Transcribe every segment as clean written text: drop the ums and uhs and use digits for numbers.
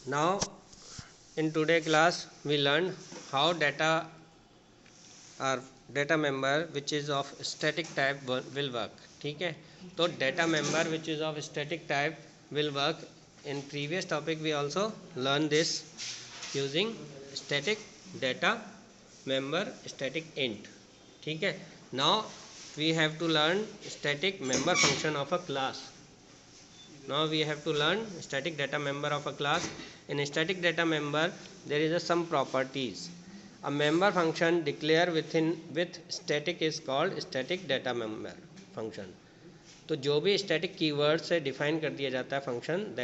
Now in today class we learned how data or data member which is of static type will work. ठीक है, तो data member which is of static type will work. In previous topic we also learned this using static data member static int. ठीक है, now we have to learn static member function of a class. Now we have to learn static data member of a class. In static data member there is some properties. A member function declare with static is called static data member function. तो जो भी static keyword से define कर दिया जाता है function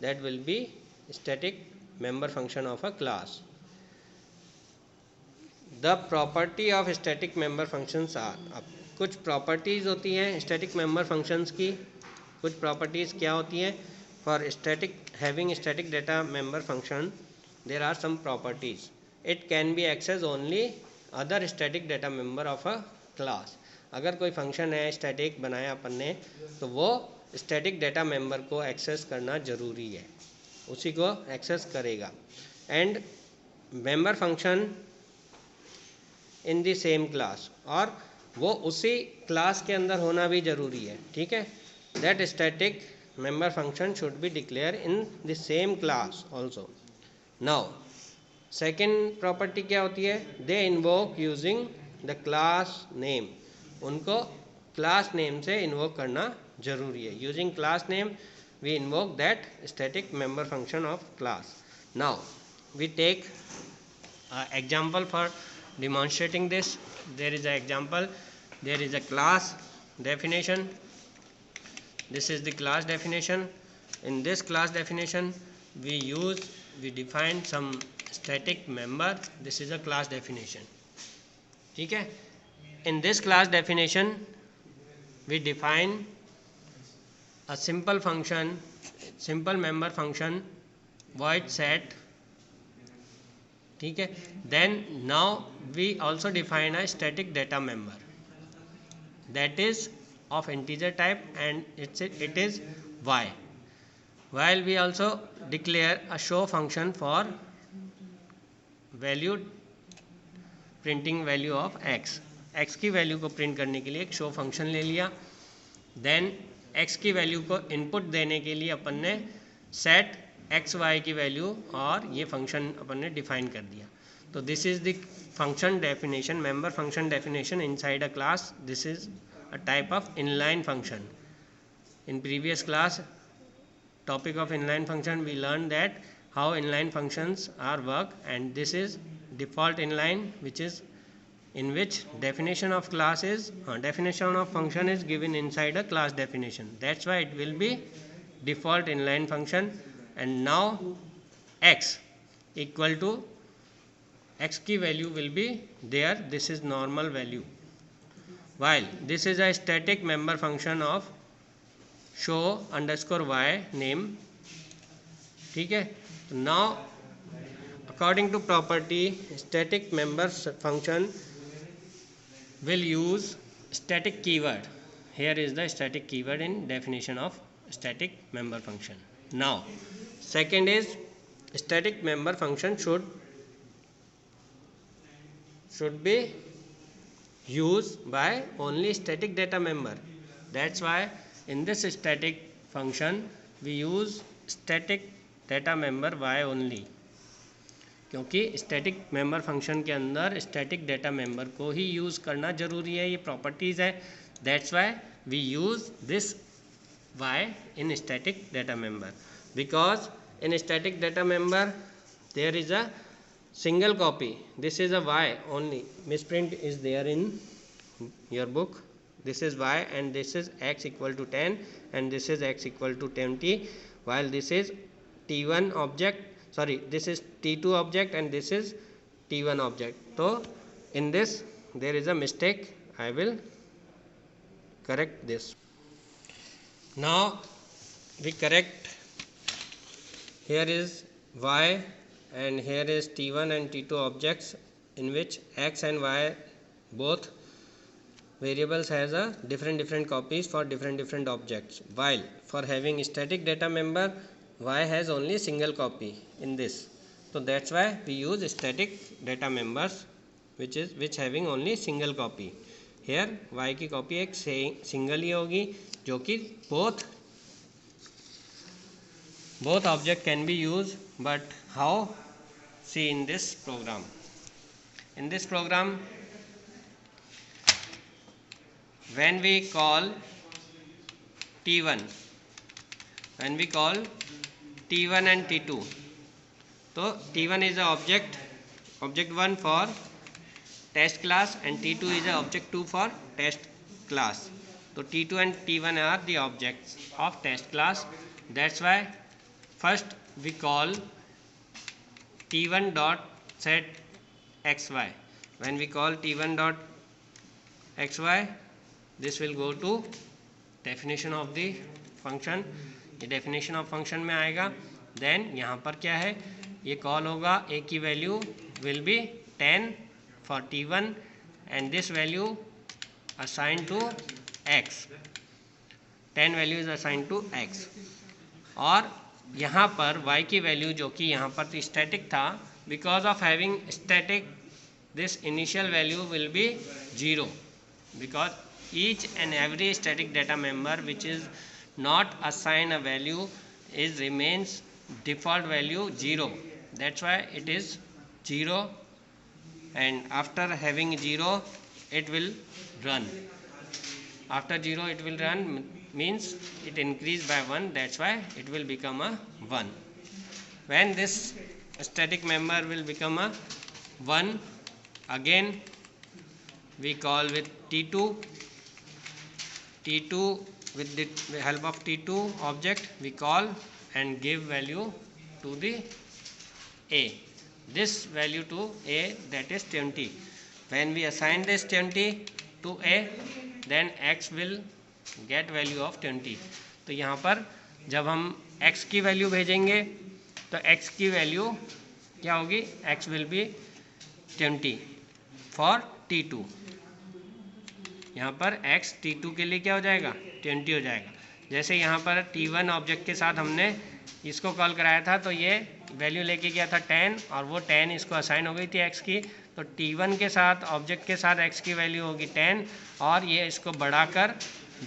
that will be static member function of a class. The property of static member functions are, अब कुछ प्रॉपर्टीज होती हैं स्टैटिक मेंबर फंक्शंस की. कुछ प्रॉपर्टीज क्या होती हैं? For static having static data member function there are some properties. It can be access only other static data member of a class. अगर कोई फंक्शन है स्टैटिक बनाया अपन ने तो वो स्टैटिक डाटा मेंबर को एक्सेस करना ज़रूरी है, उसी को एक्सेस करेगा. And member function in the same class, और वो उसी क्लास के अंदर होना भी ज़रूरी है. ठीक है, that static member function should be declared in the same class also. Now second property क्या होती है? They invoke using the class name. उनको class name से invoke करना जरूरी है. Using class name we invoke that static member function of class. Now we take example for demonstrating this. There is an example. There is a class definition. This is the class definition. In this class definition we define some static member. This is a class definition. ठीक है, in this class definition we define a simple function, simple member function void set. ठीक है, then now we also define a static data member that is of integer type and it is y. While we also declare a show function for value printing value of x. x की value को print करने के लिए एक show function ले लिया. Then x की value को इनपुट देने के लिए अपन ने सेट एक्स वाई की वैल्यू और ये फंक्शन अपन ने डिफाइन कर दिया. तो this is the function definition, member function definition inside a class. This is a type of inline function. In previous class topic of inline function we learned that how inline functions are work, and this is default inline, which is in which definition of class is definition of function is given inside a class definition. That's why it will be default inline function. And now x equal to x की value will be there. This is normal value, while this is a static member function of show underscore y name. ठीक है, now according to property static member function will use static keyword. Here is the static keyword in definition of static member function. Now second is static member function should be used by only static data member. That's why in this static function we use static data member y only, क्योंकि static member function के अंदर static data member को ही use करना जरूरी है. ये properties है. That's why we use this y in static data member, because in static data member there is a single copy. This is a y only. Misprint is there in your book. This is y and this is x equal to 10 and this is x equal to 20, while this is t1 object, sorry, this is t2 object and this is t1 object. So in this there is a mistake. I will correct this. Now we correct. Here is y and here is t1 and t2 objects, in which x and y both variables has a different copies for different objects, while for having static data member y has only single copy in this, so that's why we use static data members which having only single copy. Here y की copy एक single ही होगी, जो कि both object can be used. But how? See in this program. In this program, when we call T1 and T2, so T1 is a object 1 for test class, and T2 is a object 2 for test class. So T2 and T1 are the objects of test class. That's why first we call T1 dot set xy. When we call T1 dot xy, this will go to definition of the function. ये definition of function में आएगा. Then यहाँ पर क्या है, ये call होगा, a की value will be 10 for T1 and this value assigned to x. 10 value is assigned to x. और यहाँ पर y की वैल्यू जो कि यहाँ पर तो स्टैटिक था, because of having static this initial value will be 0, because each and every static data member which is not assigned a value is remains default value 0. That's why it is 0, and after having 0 it will run. After 0 it will run means it increase by 1, that's why it will become a 1. When this static member will become a 1, again we call with T2 with the help of T2 object we call and give value to the a. This value to a, that is 20. When we assign this 20 to a, then x will get value of 20. तो यहाँ पर जब हम x की value भेजेंगे तो x की value क्या होगी, x will be 20 for T2. यहाँ पर x T2 के लिए क्या हो जाएगा, 20 हो जाएगा. जैसे यहाँ पर T1 ऑब्जेक्ट के साथ हमने इसको कॉल कराया था तो ये वैल्यू लेके गया था 10 और वो 10 इसको असाइन हो गई थी x की, तो T1 के साथ ऑब्जेक्ट के साथ x की वैल्यू होगी 10 और ये इसको बढ़ाकर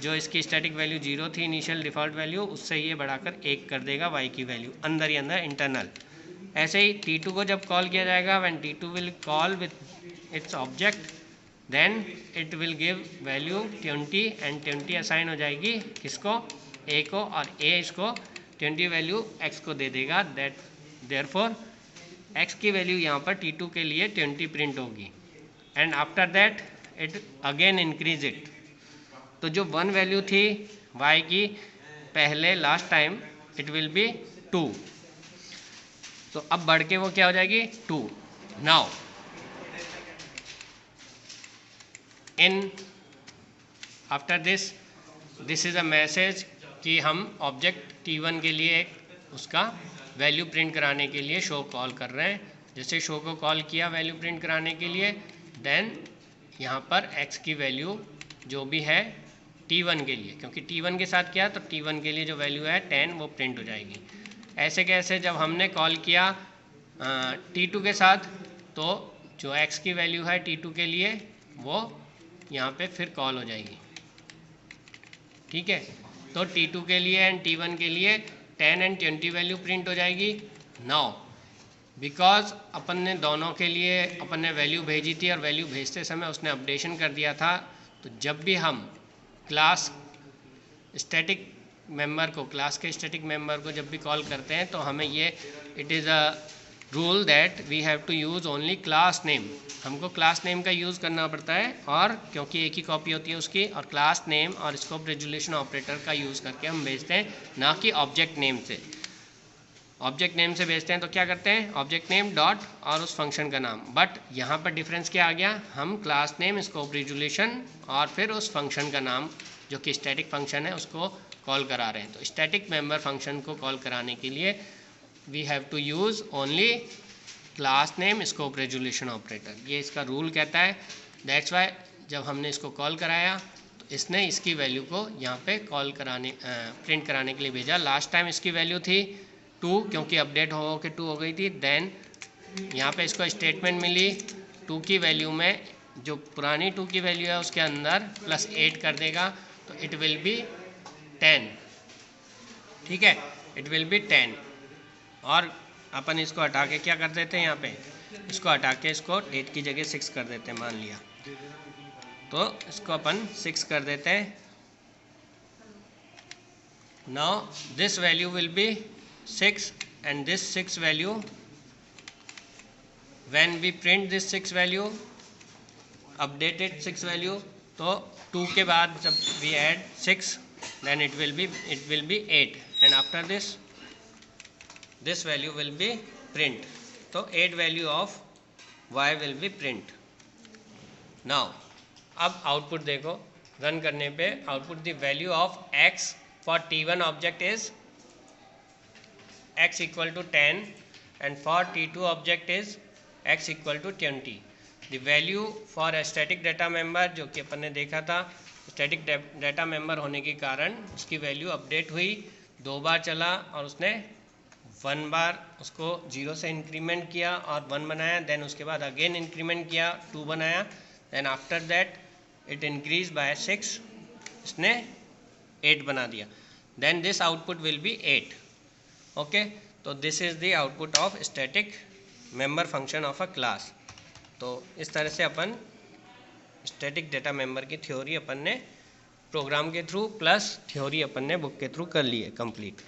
जो इसकी स्टैटिक वैल्यू 0 थी इनिशियल डिफ़ॉल्ट वैल्यू, उससे ये बढ़ाकर 1 कर देगा y की वैल्यू अंदर ही अंदर इंटरनल. ऐसे ही T2 को जब कॉल किया जाएगा, when T2 will call with its object then it will give value 20 and 20 assign हो जाएगी किसको, a को, और a इसको 20 वैल्यू x को दे देगा. दैट देयरफॉर x की वैल्यू यहाँ पर T2 के लिए 20 प्रिंट होगी and after that it again increase it. तो जो 1 वैल्यू थी y की पहले last time it will be 2, तो अब बढ़ के वो क्या हो जाएगी 2. Now in after this is a message कि हम ऑब्जेक्ट T1 के लिए एक उसका वैल्यू प्रिंट कराने के लिए शो कॉल कर रहे हैं. जैसे शो को कॉल किया वैल्यू प्रिंट कराने के लिए, देन यहाँ पर x की वैल्यू जो भी है T1 के लिए, क्योंकि T1 के साथ क्या, तो T1 के लिए जो वैल्यू है 10 वो प्रिंट हो जाएगी. ऐसे कैसे जब हमने कॉल किया T2 के साथ तो जो x की वैल्यू है T2 के लिए वो यहाँ पे फिर कॉल हो जाएगी. ठीक है, तो T2 के लिए एंड T1 के लिए 10 एंड 20 वैल्यू प्रिंट हो जाएगी. नाउ बिकॉज अपन ने दोनों के लिए अपन ने वैल्यू भेजी थी और वैल्यू भेजते समय उसने अपडेशन कर दिया था, तो जब भी हम क्लास स्टैटिक मेंबर को, क्लास के स्टैटिक मेंबर को जब भी कॉल करते हैं तो हमें ये it is a rule that we have to use only class name. हमको क्लास नेम का यूज़ करना पड़ता है, और क्योंकि एक ही कॉपी होती है उसकी, और क्लास नेम और स्कोप रेजोल्यूशन ऑपरेटर का यूज़ करके हम भेजते हैं, ना कि ऑब्जेक्ट नेम से. ऑब्जेक्ट नेम से भेजते हैं तो क्या करते हैं, ऑब्जेक्ट नेम डॉट और उस फंक्शन का नाम. बट यहाँ पर डिफरेंस क्या आ गया, हम क्लास नेम, स्कोप रेजोल्यूशन और फिर उस फंक्शन का नाम जो कि स्टैटिक फंक्शन है उसको कॉल करा रहे हैं. तो स्टैटिक मेंबर फंक्शन को कॉल कराने के लिए we have to use only class name scope resolution operator. ये इसका रूल कहता है. दैट्स वाई जब हमने इसको कॉल कराया तो इसने इसकी वैल्यू को यहाँ पे कॉल कराने प्रिंट कराने के लिए भेजा. लास्ट टाइम इसकी वैल्यू थी 2 क्योंकि अपडेट हो के 2 हो गई थी। देन यहाँ पे इसको स्टेटमेंट मिली 2 की वैल्यू में, जो पुरानी 2 की वैल्यू है उसके अंदर +8 कर देगा तो इट विल बी 10। ठीक है, इट विल बी 10। और अपन इसको हटा के क्या कर देते हैं, यहाँ पे इसको हटा के इसको 8 की जगह 6 कर देते हैं, मान लिया तो इसको अपन 6 कर देते हैं। Now this value will be 6 and this 6 value, when we print this 6 value, updated 6 value, तो 2 के बाद जब we add 6 then it will be 8 and after this value will be print, तो 8 value of y will be print। now अब output देखो, run करने पे output the value of x for t1 object is x equal to 10 and for t2 object is x equal to 20। the value for a static data member, जो कि अपन ने देखा था static data member होने के कारण उसकी वैल्यू अपडेट हुई, 2 बार चला और उसने 1 बार उसको 0 से इंक्रीमेंट किया और 1 बनाया, देन उसके बाद अगेन इंक्रीमेंट किया 2 बनाया, then after that it increase by 6, इसने 8 बना दिया, then this output will be 8। Okay, तो this is the output of static member function of a class. तो इस तरह से अपन स्टैटिक डेटा मेंबर की थ्योरी अपन ने प्रोग्राम के थ्रू प्लस थ्योरी अपन ने बुक के थ्रू कर ली है कंप्लीट।